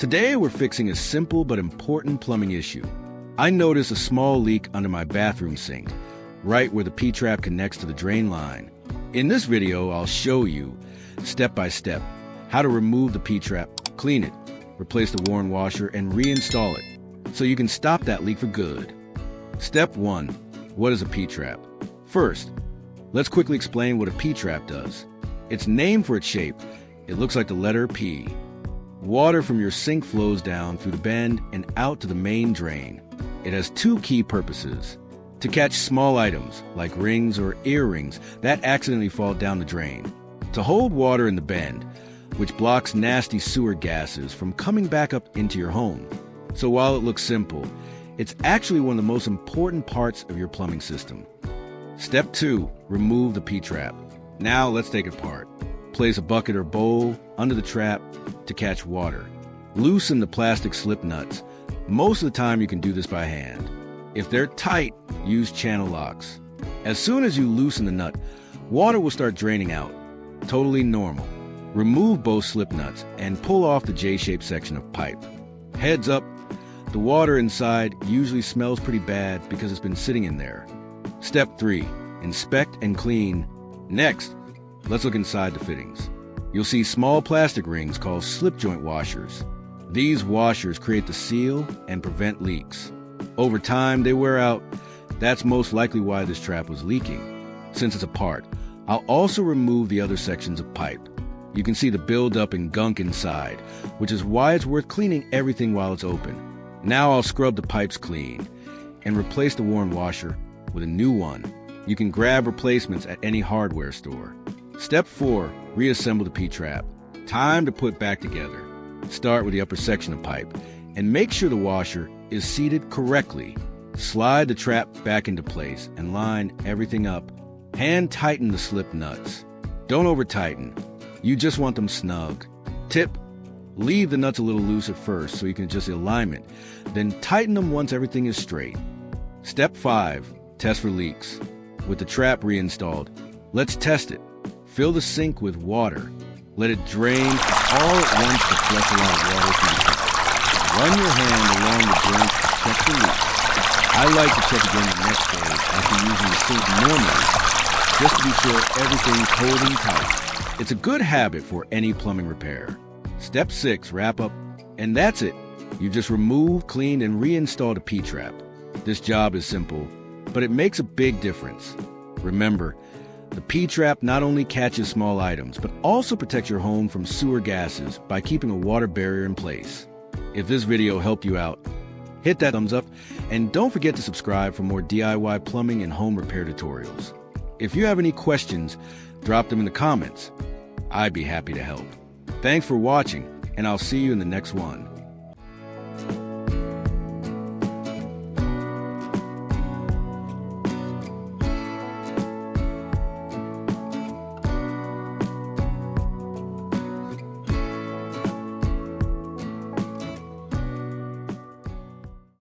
Today we're fixing a simple but important plumbing issue. I noticed a small leak under my bathroom sink, right where the P-trap connects to the drain line. In this video, I'll show you, step by step, how to remove the P-trap, clean it, replace the worn washer, and reinstall it, so you can stop that leak for good. Step 1. What is a P-trap? First, let's quickly explain what a P-trap does. It's named for its shape. It looks like the letter P. Water from your sink flows down through the bend and out to the main drain. It has two key purposes: to catch small items, like rings or earrings, that accidentally fall down the drain. To hold water in the bend, which blocks nasty sewer gases from coming back up into your home. So while it looks simple, it's actually one of the most important parts of your plumbing system. Step 2. Remove the P-trap. Now let's take it apart. Place a bucket or bowl under the trap to catch water. Loosen the plastic slip nuts. Most of the time you can do this by hand. If they're tight, use channel locks. As soon as you loosen the nut, water will start draining out. Totally normal. Remove both slip nuts and pull off the J-shaped section of pipe. Heads up, the water inside usually smells pretty bad because it's been sitting in there. Step 3. Inspect and clean. Next, let's look inside the fittings. You'll see small plastic rings called slip joint washers. These washers create the seal and prevent leaks. Over time, they wear out. That's most likely why this trap was leaking. Since it's apart, I'll also remove the other sections of pipe. You can see the buildup and gunk inside, which is why it's worth cleaning everything while it's open. Now I'll scrub the pipes clean and replace the worn washer with a new one. You can grab replacements at any hardware store. Step 4. Reassemble the P-trap. Time to put back together. Start with the upper section of pipe and make sure the washer is seated correctly. Slide the trap back into place and line everything up. Hand tighten the slip nuts. Don't over tighten. You just want them snug. Tip: leave the nuts a little loose at first so you can adjust the alignment. Then tighten them once everything is straight. Step 5. Test for leaks. With the trap reinstalled, let's test it. Fill the sink with water. Let it drain all at once to flush a lot of water through the sink. Run your hand along the drain to check the leaks. I like to check again the next day after using the sink normally, just to be sure everything's holding tight. It's a good habit for any plumbing repair. Step 6. Wrap up. And that's it. You've just removed, cleaned, and reinstalled a P-trap. This job is simple, but it makes a big difference. Remember, the P-trap not only catches small items, but also protects your home from sewer gases by keeping a water barrier in place. If this video helped you out, hit that thumbs up, and don't forget to subscribe for more DIY plumbing and home repair tutorials. If you have any questions, drop them in the comments. I'd be happy to help. Thanks for watching, and I'll see you in the next one.